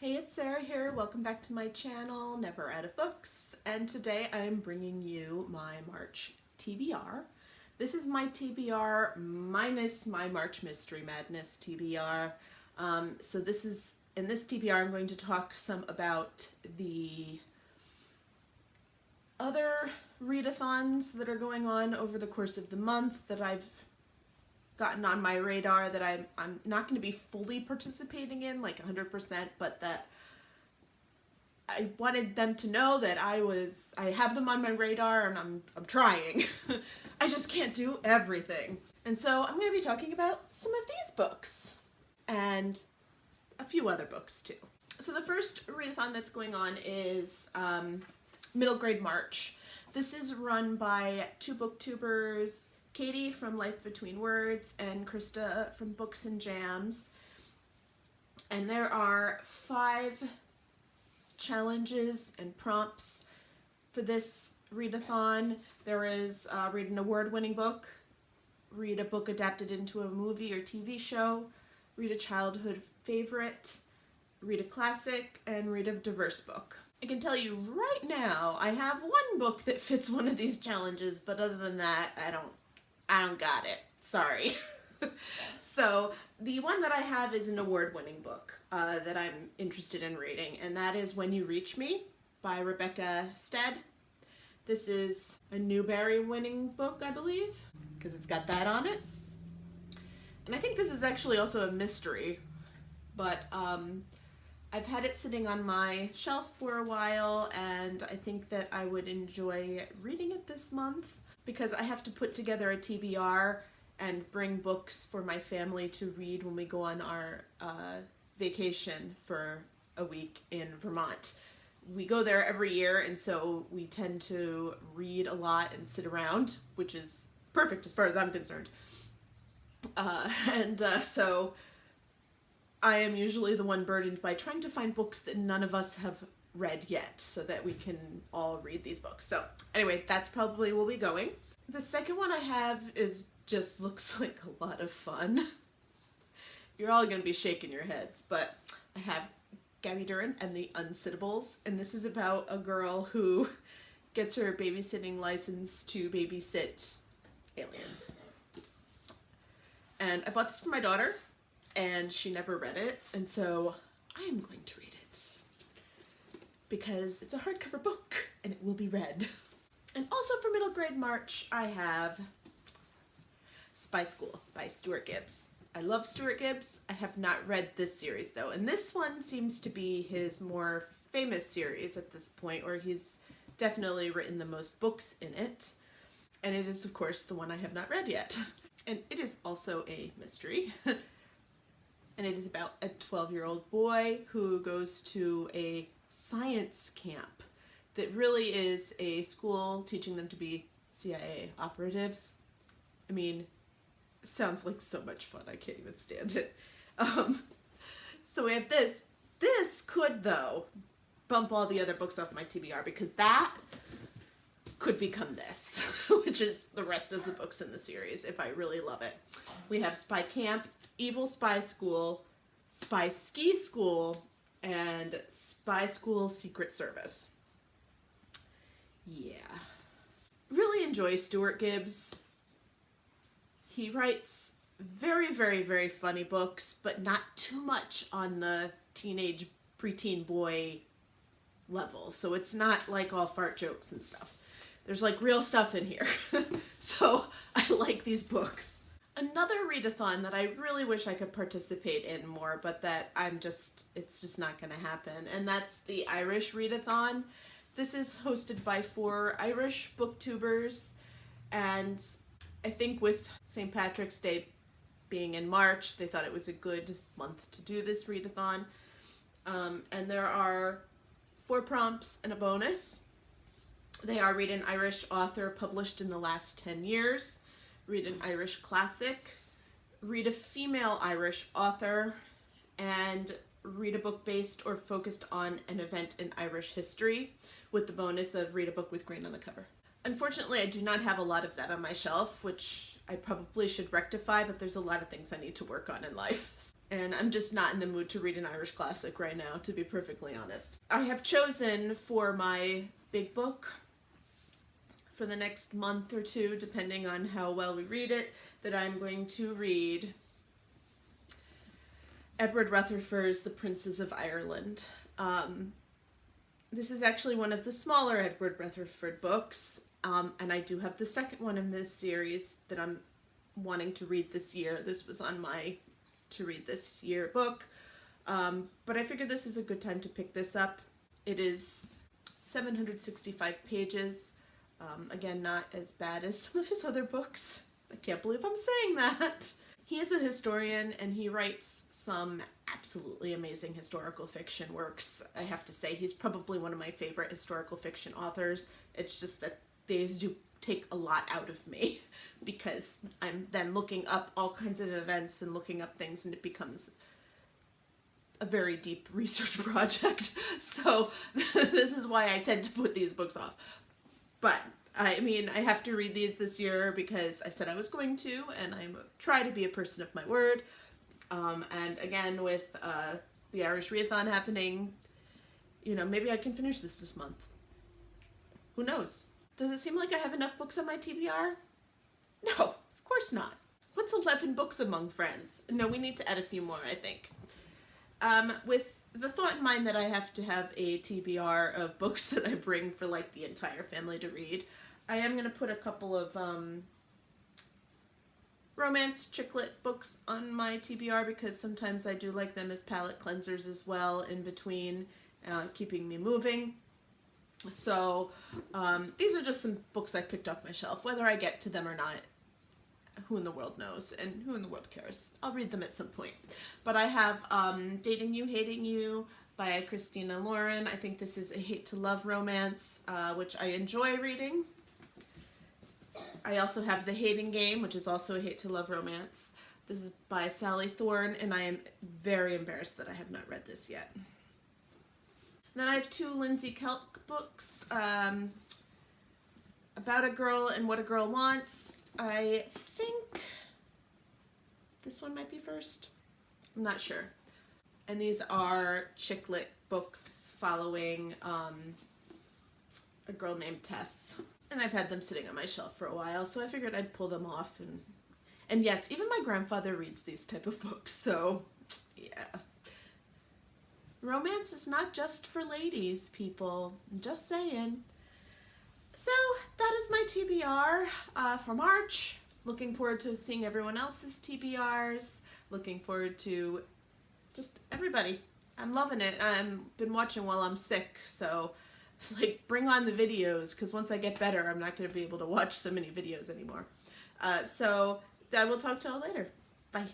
Hey, it's Sarah here. Welcome back to my channel, Never Out of Books. And today I'm bringing you my March TBR. This is my TBR minus my March Mystery Madness TBR. So this is, in this TBR, I'm going to talk some about the other readathons that are going on over the course of the month that I've gotten on my radar, that I'm not going to be fully participating in, like 100%, but that I wanted them to know that I have them on my radar and I'm trying. I just can't do everything. And so I'm going to be talking about some of these books and a few other books too. So the first readathon that's going on is Middle Grade March. This is run by two booktubers, Katie from Life Between Words and Krista from Books and Jams. And there are 5 challenges and prompts for this readathon. There is read an award-winning book, read a book adapted into a movie or TV show, read a childhood favorite, read a classic, and read a diverse book. I can tell you right now, I have one book that fits one of these challenges, but other than that, I don't got it. Sorry. So the one that I have is an award-winning book that I'm interested in reading, and that is When You Reach Me by Rebecca Stead. This is a Newbery-winning book, I believe, because it's got that on it. And I think this is actually also a mystery, but I've had it sitting on my shelf for a while, and I think that I would enjoy reading it this month, because I have to put together a TBR and bring books for my family to read when we go on our vacation for a week in Vermont. We go there every year, and so we tend to read a lot and sit around, which is perfect as far as I'm concerned. So I am usually the one burdened by trying to find books that none of us have read yet so that we can all read these books. So anyway, that's probably where we'll be going. The second one I have just looks like a lot of fun. You're all going to be shaking your heads, but I have Gabby Duran and the Unsittables, and this is about a girl who gets her babysitting license to babysit aliens. And I bought this for my daughter, and she never read it, and so I am going to read it because it's a hardcover book and it will be read. And also for Middle Grade March, I have Spy School by Stuart Gibbs. I love Stuart Gibbs. I have not read this series though, and this one seems to be his more famous series at this point, or he's definitely written the most books in it. And it is, of course, the one I have not read yet. And it is also a mystery. And it is about a 12-year-old boy who goes to a science camp that really is a school teaching them to be CIA operatives. I mean, it sounds like so much fun. I can't even stand it. So we have this. This could, though, bump all the other books off my TBR, because that could become this, which is the rest of the books in the series, if I really love it. We have Spy Camp, Evil Spy School, Spy Ski School, and Spy School Secret Service. Yeah. Really enjoy Stuart Gibbs. He writes very, very, very funny books, but not too much on the teenage, preteen boy level. So it's not like all fart jokes and stuff. There's like real stuff in here. So I like these books. Another readathon that I really wish I could participate in more, but that it's just not going to happen, and that's the Irish Readathon. This is hosted by 4 Irish booktubers, and I think with St. Patrick's Day being in March, they thought it was a good month to do this readathon. And there are 4 prompts and a bonus. They are: read an Irish author published in the last 10 years, read an Irish classic, read a female Irish author, and read a book based or focused on an event in Irish history, with the bonus of read a book with grain on the cover. Unfortunately, I do not have a lot of that on my shelf, which I probably should rectify, but there's a lot of things I need to work on in life. And I'm just not in the mood to read an Irish classic right now, to be perfectly honest. I have chosen for my big book for the next month or two, depending on how well we read it, that I'm going to read Edward Rutherford's The Princes of Ireland. This is actually one of the smaller Edward Rutherford books, and I do have the second one in this series that I'm wanting to read this year. This was on my to read this year book, but I figured this is a good time to pick this up. It is 765 pages. Again, not as bad as some of his other books. I can't believe I'm saying that. He is a historian, and he writes some absolutely amazing historical fiction works. I have to say, he's probably one of my favorite historical fiction authors. It's just that these do take a lot out of me because I'm then looking up all kinds of events and looking up things, and it becomes a very deep research project. So this is why I tend to put these books off. But I mean, I have to read these this year because I said I was going to, and I try to be a person of my word. And again, with the Irish Readathon happening, you know, maybe I can finish this month. Who knows? Does it seem like I have enough books on my TBR? No, of course not. What's 11 books among friends? No, we need to add a few more, I think. With the thought in mind that I have to have a TBR of books that I bring for like the entire family to read, I am going to put a couple of romance chick lit books on my TBR because sometimes I do like them as palate cleansers as well in between, keeping me moving. So these are just some books I picked off my shelf. Whether I get to them or not, who in the world knows, and who in the world cares? I'll read them at some point. But I have Dating You, Hating You by Christina Lauren. I think this is a hate to love romance, which I enjoy reading. I also have The Hating Game, which is also a hate to love romance. This is by Sally Thorne, and I am very embarrassed that I have not read this yet. Then I have two Lindsay Kelk books, About a Girl and What a Girl Wants. I think this one might be first. I'm not sure. And these are chick lit books following a girl named Tess. And I've had them sitting on my shelf for a while, so I figured I'd pull them off. And yes, even my grandfather reads these type of books, so yeah. Romance is not just for ladies, people. I'm just saying. So that is my TBR for March. Looking forward to seeing everyone else's TBRs. Looking forward to just everybody. I'm loving it. I've been watching while I'm sick, so it's like bring on the videos, because once I get better, I'm not going to be able to watch so many videos anymore. So I will talk to y'all later. Bye.